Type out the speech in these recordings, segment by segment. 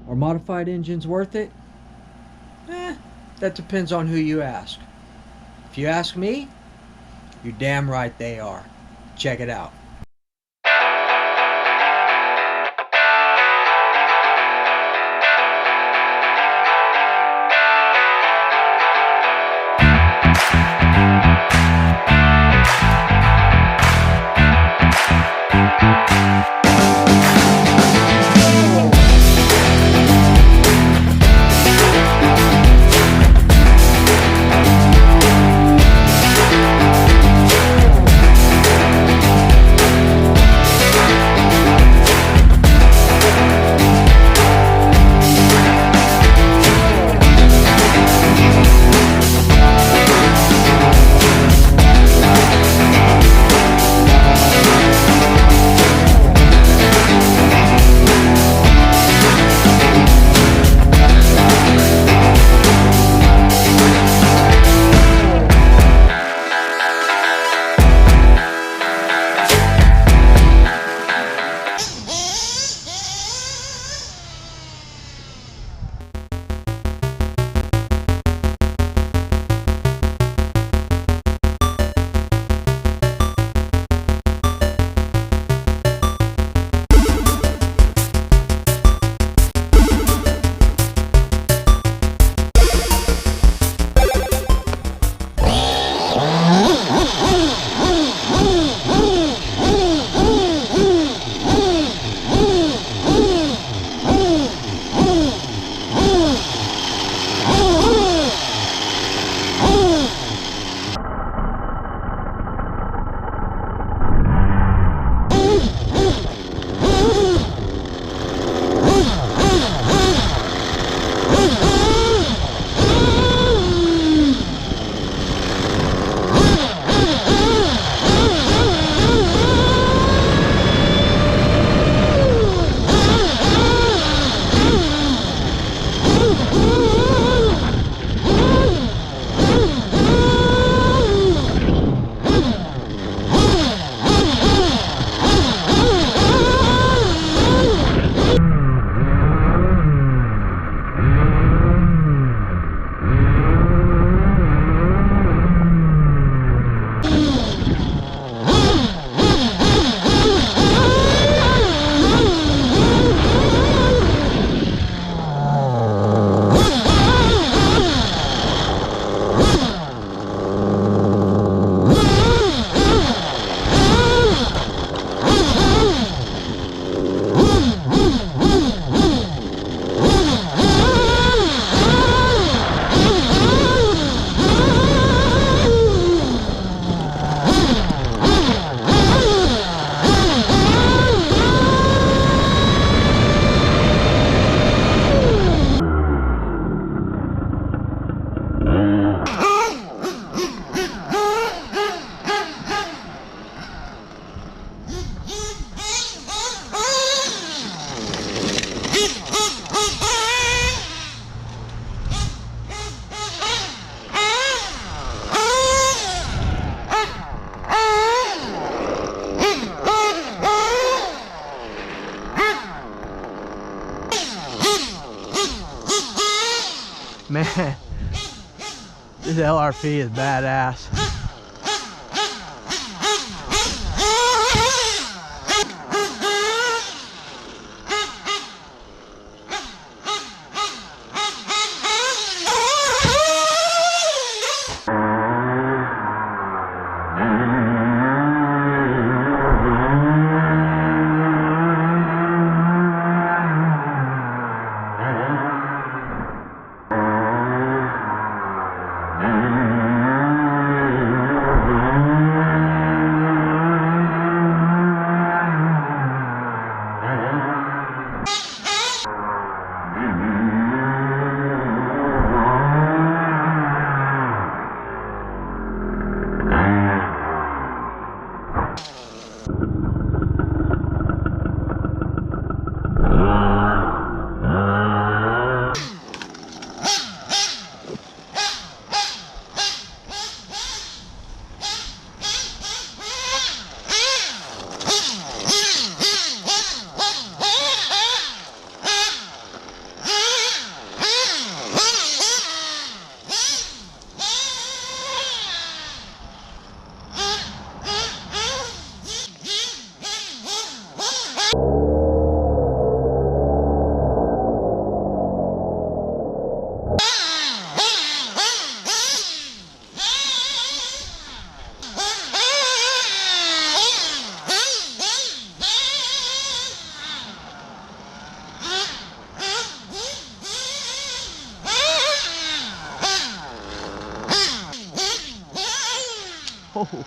Are modified engines worth it? That depends on who you ask. If you ask me, you're damn right they are. Check it out. Man, this LRP is badass. Oh.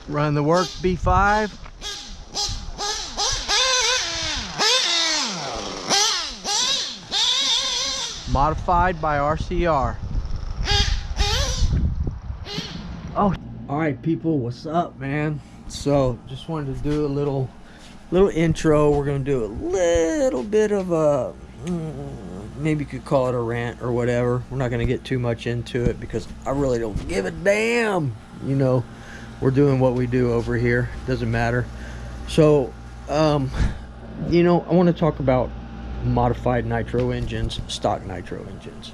Run the work B5. Modified by RCR. Oh, all right, people, what's up, man? So just wanted to do a little intro. We're gonna do a little bit of a maybe you could call it a rant or whatever. We're not gonna get too much into it because I really don't give a damn. You know, we're doing what we do over here. Doesn't matter. So you know, I want to talk about modified nitro engines, stock nitro engines.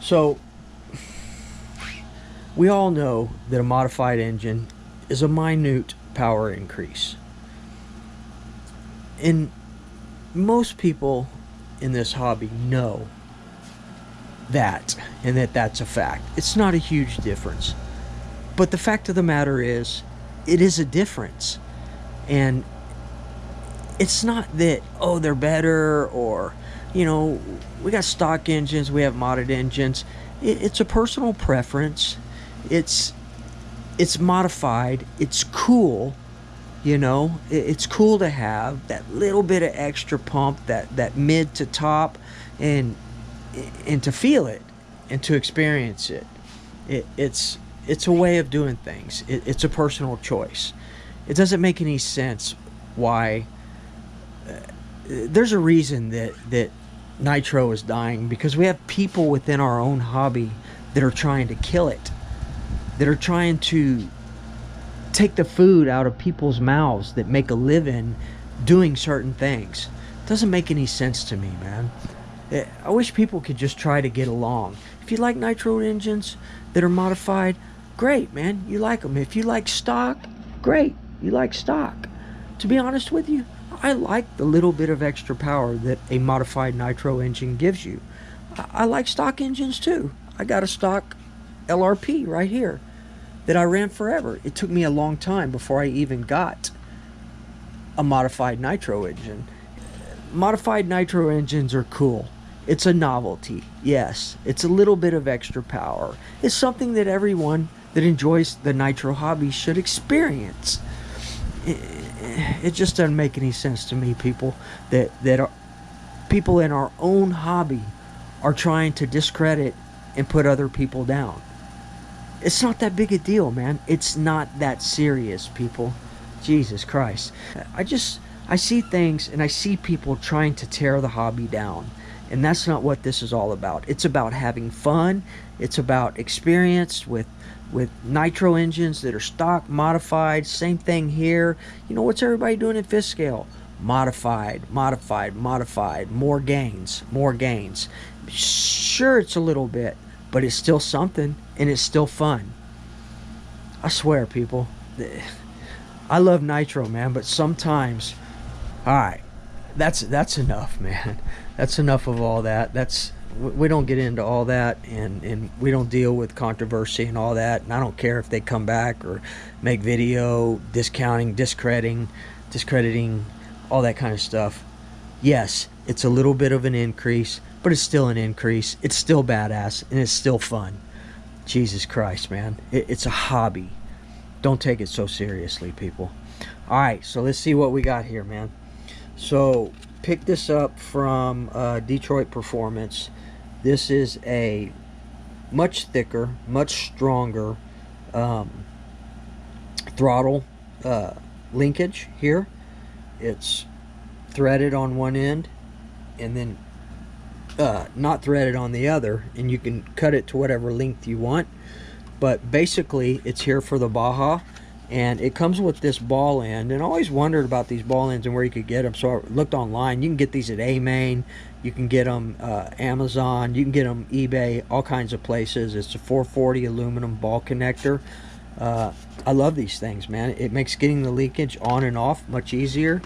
So we all know that a modified engine is a minute power increase, and most people in this hobby know that, and that's a fact. It's not a huge difference, but the fact of the matter is it is a difference. And it's not that, oh, they're better, or, you know, we got stock engines, we have modded engines. It's a personal preference. It's modified. It's cool, you know. It's cool to have that little bit of extra pump, that mid to top, and to feel it and to experience it. It's a way of doing things. It's a personal choice. It doesn't make any sense why. There's a reason that nitro is dying, because we have people within our own hobby that are trying to kill it, that are trying to take the food out of people's mouths that make a living doing certain things. It doesn't make any sense to me, man. I wish people could just try to get along. If you like nitro engines that are modified, great, man, you like them. If you like stock, great, you like stock. To be honest with you, I like the little bit of extra power that a modified nitro engine gives you. I like stock engines too. I got a stock LRP right here that I ran forever. It took me a long time before I even got a modified nitro engine. Modified nitro engines are cool. It's a novelty, yes. It's a little bit of extra power. It's something that everyone that enjoys the nitro hobby should experience. It just doesn't make any sense to me, people, that are people in our own hobby are trying to discredit and put other people down. It's not that big a deal, man. It's not that serious, people. Jesus Christ. I see things and I see people trying to tear the hobby down, and that's not what this is all about. It's about having fun. It's about experience with nitro engines that are stock, modified. Same thing here. You know, what's everybody doing at fifth scale? Modified, modified, modified. More gains, more gains. Sure, it's a little bit, but it's still something, and it's still fun. I swear, people, I love nitro, man, but sometimes, all right, that's enough, man. That's enough of all that. We don't get into all that, and we don't deal with controversy and all that, and I don't care if they come back or make video discounting, discrediting all that kind of stuff. Yes, it's a little bit of an increase, but it's still an increase. It's still badass, and it's still fun. Jesus Christ, man. It's a hobby. Don't take it so seriously, people. All right, so let's see what we got here, man. So pick this up from Detroit Performance. This is a much thicker, much stronger throttle linkage here. It's threaded on one end and then not threaded on the other, and you can cut it to whatever length you want. But basically it's here for the Baja, and it comes with this ball end. And I always wondered about these ball ends and where you could get them, so I looked online. You can get these at A-Main, you can get them Amazon, you can get them eBay, all kinds of places. It's a 440 aluminum ball connector. I love these things, man. It makes getting the leakage on and off much easier.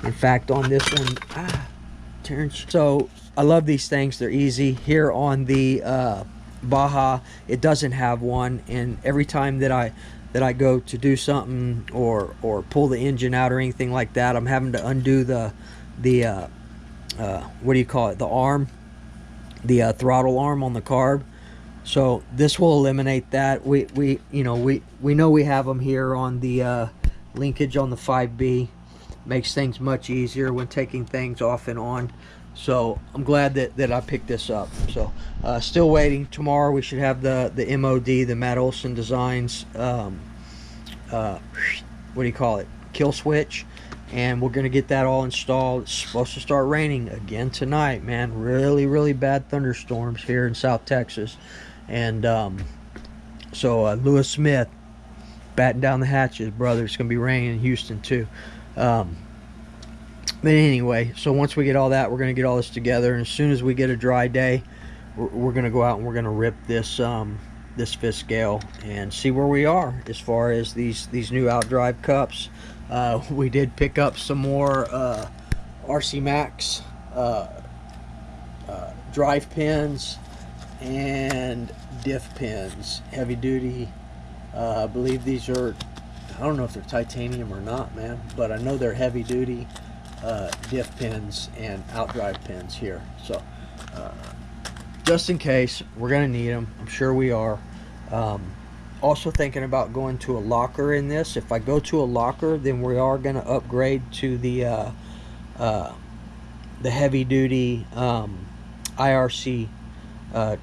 In fact, on this one, so I love these things. They're easy. Here on the Baja, it doesn't have one, and every time that I go to do something or pull the engine out or anything like that, I'm having to undo the what do you call it, the arm, the throttle arm on the carb. So this will eliminate that. We know we have them here on the linkage on the 5B. Makes things much easier when taking things off and on. So I'm glad that I picked this up. So still waiting. Tomorrow we should have the MOD, the Matt Olson Designs what do you call it, kill switch, and we're gonna get that all installed. It's supposed to start raining again tonight, man. Really bad thunderstorms here in South Texas. And so Lewis Smith, batten down the hatches, brother. It's gonna be raining in Houston too. But anyway, so once we get all that, we're gonna get all this together, and as soon as we get a dry day, we're gonna go out and we're gonna rip this this fifth scale and see where we are as far as these new outdrive cups. We did pick up some more RC Max drive pins and diff pins, heavy duty. I believe these are, I don't know if they're titanium or not, man, but I know they're heavy duty diff pins and outdrive pins here. So just in case, we're gonna need them. I'm sure we are. Also thinking about going to a locker in this. If I go to a locker, then we are gonna upgrade to the heavy duty IRC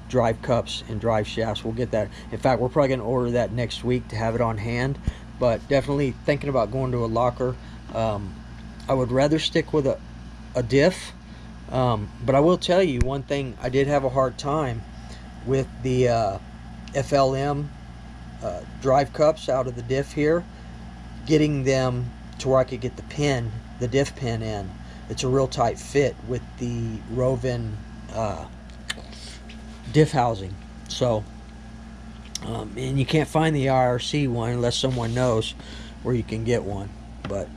drive cups and drive shafts. We'll get that. In fact, we're probably going to order that next week to have it on hand, but definitely thinking about going to a locker. I would rather stick with a diff, but I will tell you one thing. I did have a hard time with the FLM drive cups out of the diff here, getting them to where I could get the diff pin in. It's a real tight fit with the Rovin diff housing. So and you can't find the IRC one unless someone knows where you can get one. But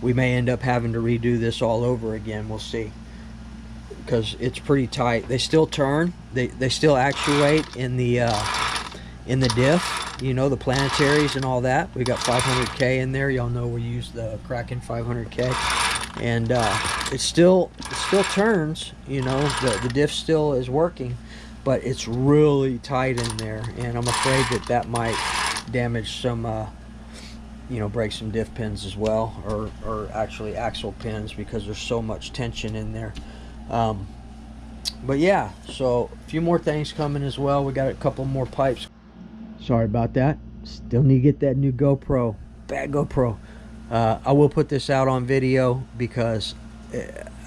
we may end up having to redo this all over again. We'll see, because it's pretty tight. They still turn. They still actuate in the diff, you know, the planetaries and all that. We got 500K in there. Y'all know we use the Kraken 500K, and it still turns, you know, the diff still is working, but it's really tight in there, and I'm afraid that might damage some you know, break some diff pins as well, or actually axle pins, because there's so much tension in there. But yeah, so a few more things coming as well. We got a couple more pipes. Sorry about that. Still need to get that new GoPro. Bad GoPro. I will put this out on video because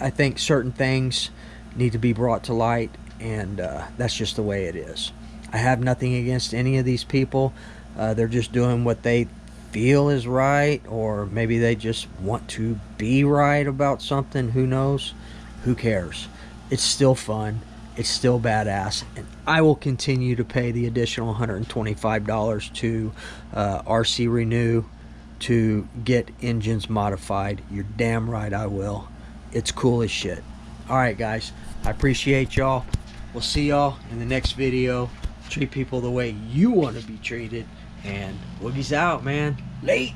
I think certain things need to be brought to light, and that's just the way it is. I have nothing against any of these people. They're just doing what they feel is right, or maybe they just want to be right about something. Who knows? Who cares? It's still fun. It's still badass, and I will continue to pay the additional $125 to RC Renew to get engines modified. You're damn right I will. It's cool as shit. Alright guys, I appreciate y'all. We'll see y'all in the next video. Treat people the way you want to be treated, and Woogie's out, man. Late.